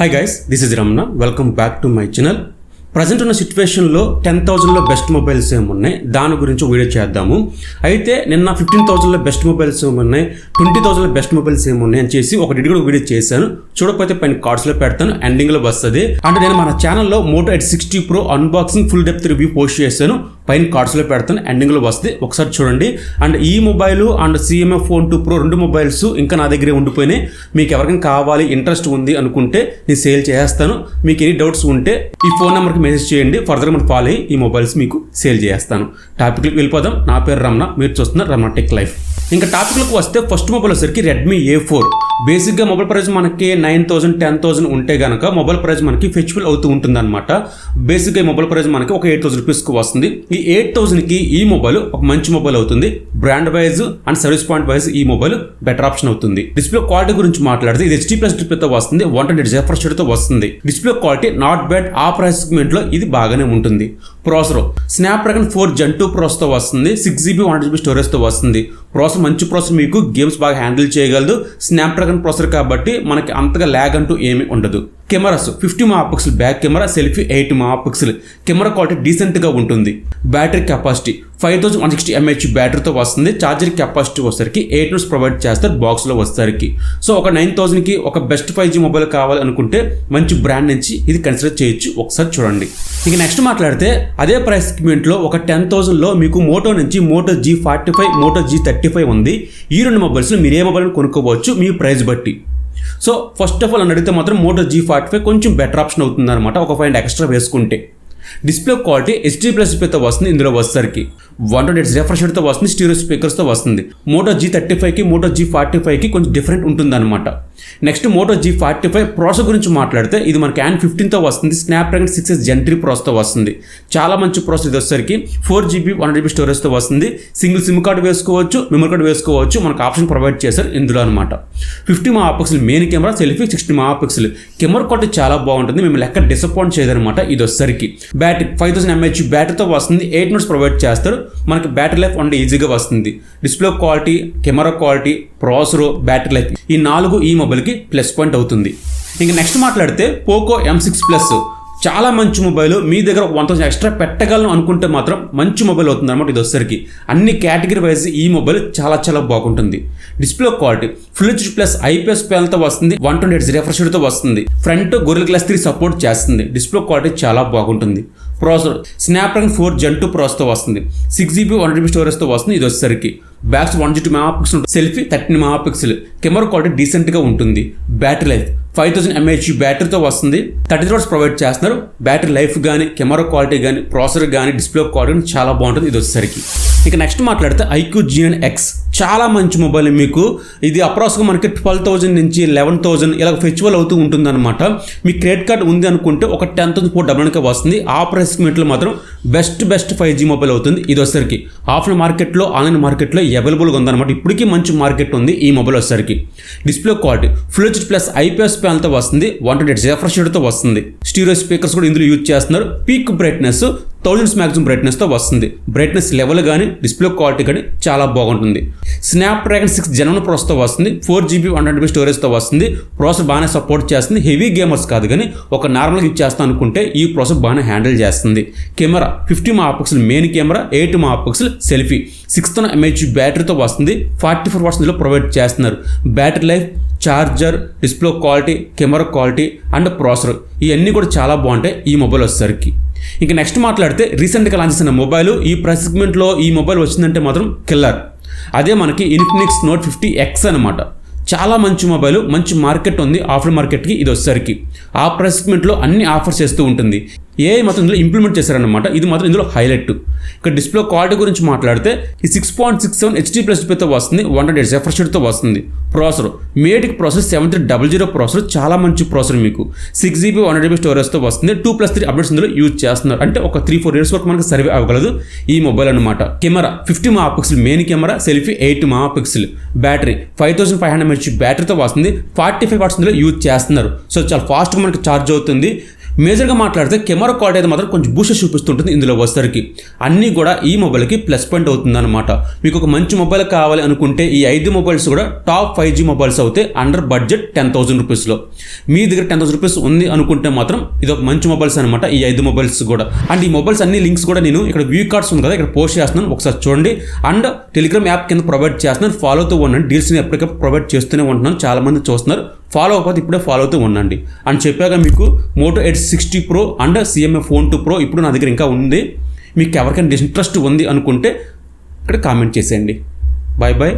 Hi guys, this is Ramana. Welcome back to my channel. Present ఉన్న సిచ్యువేషన్లో 10,000లో best mobiles ఏమున్నాయి దాని గురించి వీడియో చేద్దాము. అయితే నిన్న 15,000లో బెస్ట్ మొబైల్స్ ఏమున్నాయి, 20,000లో బెస్ట్ మొబైల్స్ ఏమున్నాయి అని చేసి ఒక వీడియో చేశాను. చూడకపోతే పైన కార్డ్స్లో పెడతాను, ఎండింగ్లో వస్తుంది. అంటే నేను మన ఛానల్లో Moto X60 Pro unboxing full depth review post చేశాను, పైన కార్డ్స్లో పెడతాను, ఎండింగ్లో వస్తుంది, ఒకసారి చూడండి. అండ్ ఈ mobile and CMF Phone 2 Pro రెండు మొబైల్స్ ఇంకా నా దగ్గరే ఉండిపోయినాయి. మీకు ఎవరికైనా కావాలి, ఇంట్రెస్ట్ ఉంది అనుకుంటే నేను సేల్ చేస్తాను. మీకు ఎనీ డౌట్స్ ఉంటే ఈ ఫోన్ నెంబర్కి మెసేజ్ చేయండి, ఫర్దర్ మనం ఫాలో అయ్యి ఈ మొబైల్స్ మీకు సేల్ చేస్తాను. టాపిక్కి వెళ్ళిపోదాం. నా పేరు రమణ, మీరు చూస్తున్నారు రమణ టెక్ లైఫ్. ఇంకా టాపిక్లకు వస్తే ఫస్ట్ మొబైల్ వచ్చేసరికి Redmi A4. బేసిక్గా మొబైల్ ప్రైస్ మనకి 9,000 10,000 ఉంటే కనుక మొబైల్ ప్రైస్ మనకి ఫెస్టివల్ అవుతూ ఉంటుంది అనమాట. బేసిక్గా ఈ మొబైల్ ప్రైస్ మనకి ఒక 8,000 రూపీస్కి వస్తుంది. ఈ 8,000కి ఈ మొబైల్ ఒక మంచి మొబైల్ అవుతుంది. Brand wise and service point wise ఈ మొబైల్ బెటర్ ఆప్షన్ అవుతుంది. డిస్ప్లే క్వాలిటీ గురించి మాట్లాడితే ఇది HD+ డిస్ప్లేతో వస్తుంది, 120 refresh రేట్తో వస్తుంది. డిస్ప్లే క్వాలిటీ నాట్ బ్యాడ్, ఆ ప్రైస్ సెగ్మెంట్లో ఇది బాగానే ఉంటుంది. ప్రాసెసర్ Snapdragon 4 Gen 2 ప్రాసెసర్తో వస్తుంది, 6GB 128GB స్టోరేజ్తో వస్తుంది. ప్రాసెసర్ మంచి ప్రాసెసర్, మీకు గేమ్స్ బాగా హ్యాండిల్ చేయగలదు. స్నాప్డ్రాగన్ ప్రాసెసర్ కాబట్టి మనకి అంతగా ల్యాగ్ అంటూ ఏమీ ఉండదు. Cameras 50 MP back camera, selfie 8 MP. Camera quality డీసెంట్గా ఉంటుంది. బ్యాటరీ కెపాసిటీ 5160 mAh బ్యాటరీతో వస్తుంది. ఛార్జర్ కెపాసిటీ వచ్చేసరికి 8 minutes ప్రొవైడ్ చేస్తారు బాక్స్లో వచ్చేసరికి. సో ఒక 9,000కి ఒక బెస్ట్ 5G మొబైల్ కావాలనుకుంటే మంచి బ్రాండ్ నుంచి ఇది కన్సిడర్ చేయొచ్చు, ఒకసారి చూడండి. ఇక నెక్స్ట్ మాట్లాడితే అదే ప్రైస్ సెగ్మెంట్లో ఒక 10,000లో మీకు మోటో నుంచి Moto G45, Moto G35 ఉంది. ఈ రెండు మొబైల్స్లో మీరు ఏ మొబైల్ కొనుక్కోవచ్చు మీ ప్రైస్ బట్టి. సో ఫస్ట్ ఆఫ్ ఆల్ అని అడిగితే మాత్రం Moto G45 కొంచెం బెటర్ ఆప్షన్ అవుతుంది అనమాట, ఒక 5 ఎక్స్ట్రా వేసుకుంటే. డిస్ప్లే క్వాలిటీ HD+ డిస్ప్లేతో వస్తుంది. ఇందులో వచ్చేసరికి 120 refresh రేట్తో వస్తుంది, స్టీరియో స్పీకర్స్తో వస్తుంది. Moto G35కి Moto G45కి కొంచెం డిఫరెంట్ ఉంటుంది అనమాట. నెక్స్ట్ Moto G45 ప్రాసెసర్ గురించి మాట్లాడితే ఇది మనకి Adreno 15తో వస్తుంది, Snapdragon 6 Gen 3 ప్రాసెసర్తో వస్తుంది. చాలా మంచి ప్రాసెసర్. ఇది వచ్చేసరికి 4GB 128GB స్టోరేజ్తో వస్తుంది. సింగిల్ సిమ్ కార్డు వేసుకోవచ్చు, మెమరీ కార్డు వేసుకోవచ్చు, మనకు ఆప్షన్ ప్రొవైడ్ చేశారు ఇందులో అనమాట. 50 MP main camera, selfie 60 MP. Camera quality చాలా బాగుంటుంది, మేము లెక్క డిసప్పాయింట్ చేయదనమాట. ఇది వచ్చేసరికి బ్యాటరీ 5000 mAh బ్యాటరీతో వస్తుంది, 8 minutes ప్రొవైడ్ చేస్తారు. మనకి బ్యాటరీ లైఫ్ అంటే ఈజీగా వస్తుంది. Display quality, camera quality, processor, battery life ఈ 4 ఈ మొబైల్కి ప్లస్ పాయింట్ అవుతుంది. ఇంకా నెక్స్ట్ మాట్లాడితే Poco M6 చాలా మంచి మొబైల్. మీ దగ్గర 1,000 ఎక్స్ట్రా పెట్టగలను అనుకుంటే మాత్రం మంచి మొబైల్ అవుతుంది అనమాట. ఇది వచ్చేసరికి అన్ని కేటగిరీ వైజ్ ఈ మొబైల్ చాలా చాలా బాగుంటుంది. Display quality full HD+ IPS ప్యానల్తో వస్తుంది, 120 refresh రేట్తో వస్తుంది. ఫ్రంట్ Gorilla Glass 3 సపోర్ట్ చేస్తుంది. డిస్ప్లే క్వాలిటీ చాలా బాగుంటుంది. ప్రాసెసర్ Snapdragon 4 Gen 2 ప్రాసెసర్తో వస్తుంది, 6GB 128GB స్టోరేజ్తో వస్తుంది. ఇది వచ్చేసరికి backs 102 MP, selfie 13 MP. Camera quality డీసెంట్గా ఉంటుంది. బ్యాటరీ లైఫ్ 5000 mAh బ్యాటరీతో వస్తుంది, 30 hours ప్రొవైడ్ చేస్తున్నారు. బ్యాటరీ లైఫ్ కానీ, కెమెరా క్వాలిటీ కానీ, ప్రాసెసర్ కానీ, డిస్ప్లే క్వాలిటీ చాలా బాగుంటుంది. ఇది వచ్చేసరికి ఇక నెక్స్ట్ మాట్లాడితే iQOO G9X చాలా మంచి మొబైల్. మీకు ఇది అప్రాక్స్గా మనకి 12,000 నుంచి 11,000 ఇలా ఫెస్టివల్ అవుతూ ఉంటుంది అనమాట. మీ క్రెడిట్ కార్డ్ ఉంది అనుకుంటే ఒక 10,499కి వస్తుంది. ఆ ప్రైస్ సెగ్మెంట్లో మాత్రం బెస్ట్ 5G మొబైల్ అవుతుంది. ఇది వచ్చేసరికి ఆఫ్లైన్ మార్కెట్లో, ఆన్లైన్ మార్కెట్లో అవైలబుల్గా ఉందన్నమాట. ఇప్పటికీ మంచి మార్కెట్ ఉంది ఈ మొబైల్ వచ్చేసరికి. Display quality full HD+ IPS ప్యానల్తో వస్తుంది, 120 refresh రేట్తో వస్తుంది. స్టీరియో స్పీకర్స్ కూడా ఇందులో యూజ్ చేస్తున్నారు. పీక్ బ్రైట్నెస్ 1000 మ్యాక్సిమం బ్రైట్నెస్తో వస్తుంది. బ్రైట్నెస్ లెవెల్ కానీ, డిస్ప్లే క్వాలిటీ కానీ చాలా బాగుంటుంది. Snapdragon 6 Gen 1 ప్రాసెసర్తో వస్తుంది, 4GB 128GB స్టోరేజ్తో వస్తుంది. ప్రాసెసర్ బాగానే సపోర్ట్ చేస్తుంది. హెవీ గేమర్స్ కాదు కానీ ఒక నార్మల్గా యూజ్ చేస్తాను అనుకుంటే ఈ ప్రాసెసర్ బాగానే హ్యాండిల్ చేస్తుంది. Camera 50 MP main camera, 8 MP selfie, 6000 mAh బ్యాటరీతో వస్తుంది. 44 watts ఇందులో ప్రొవైడ్ చేస్తున్నారు. Battery life, charger, display quality, camera quality and processor ఇవన్నీ కూడా చాలా బాగుంటాయి ఈ మొబైల్ వచ్చేసరికి. ఇంకా నెక్స్ట్ మాట్లాడితే రీసెంట్గా లాంచ్ చేసిన మొబైల్, ఈ ప్రైస్ సెగ్మెంట్లో ఈ మొబైల్ వచ్చిందంటే మాత్రం కిల్లర్. అదే మనకి Infinix Note 50X అనమాట. చాలా మంచి మొబైల్, మంచి మార్కెట్ ఉంది ఆఫ్లైన్ మార్కెట్కి. ఇది వచ్చేసరికి ఆ ప్రైస్ సెగ్మెంట్లో అన్ని ఆఫర్స్ చేస్తూ ఉంటుంది. AI మాత్రం ఇందులో ఇంప్లిమెంట్ చేశారనమాట. ఇది మాత్రం ఇందులో హైలైట్. ఇక డిస్ప్లే క్వాలిటీ గురించి మాట్లాడితే ఈ 6.67 HD+ డిస్ప్లేతో వస్తుంది, 120 refresh రేట్తో వస్తుంది. ప్రాసెసర్ మేటిక్ ప్రాసెసర్ 7300 ప్రాసెసర్, చాలా మంచి ప్రాసెసర్. మీకు 6GB 128GB స్టోరేజ్తో వస్తుంది. 2+3 అప్డేట్స్ ఇందులో యూజ్ చేస్తున్నారు. అంటే ఒక 3-4 years వరకు మనకు సర్వే అవ్వగలదు ఈ మొబైల్ అనమాట. Camera 50 MP main camera, selfie 8 MP. Battery 5500 mAh బ్యాటరీతో వస్తుంది. 45 watts ఇందులో యూజ్ చేస్తున్నారు. సో చాలా ఫాస్ట్గా మనకి ఛార్జ్ అవుతుంది. మేజర్గా మాట్లాడితే కెమెరా క్వాలిటీ అయితే మాత్రం కొంచెం బూస్టర్ చూపిస్తుంటుంది ఇందులో వచ్చేసరికి. అన్నీ కూడా ఈ మొబైల్కి ప్లస్ పాయింట్ అవుతుంది అనమాట. మీకు ఒక మంచి మొబైల్ కావాలి అనుకుంటే ఈ 5 మొబైల్స్ కూడా టాప్ 5G మొబైల్స్ అవుతాయి అండర్ బడ్జెట్ 10,000 రూపీస్లో. మీ దగ్గర 10,000 రూపీస్ ఉంది అనుకుంటే మాత్రం ఇది ఒక మంచి మొబైల్స్ అనమాట ఈ 5 మొబైల్స్ కూడా. అండ్ ఈ మొబైల్స్ అన్ని లింక్స్ కూడా నేను ఇక్కడ వ్యూ కార్డ్స్ ఉంది కదా ఇక్కడ పోస్ట్ చేస్తున్నాను, ఒకసారి చూడండి. అండ్ టెలిగ్రామ్ యాప్ కింద ప్రొవైడ్ చేస్తున్నాను, ఫాలో అవుతూ ఉండండి. డీల్స్ని ఎప్పటికప్పుడు ప్రొవైడ్ చేస్తూనే ఉంటున్నాను, చాలా మంది చూస్తున్నారు. ఫాలో అవ్వకపోతే ఇప్పుడే ఫాలో అవుతూ ఉండండి. అండ్ చెప్పాక మీకు Moto Edge 60 Pro and CMA Phone 2 Pro ఇప్పుడు నా దగ్గర ఇంకా ఉంది. మీకు ఎవరికైనా ఇంట్రెస్ట్ ఉంది అనుకుంటే ఇక్కడ కామెంట్ చేసేయండి. Bye bye.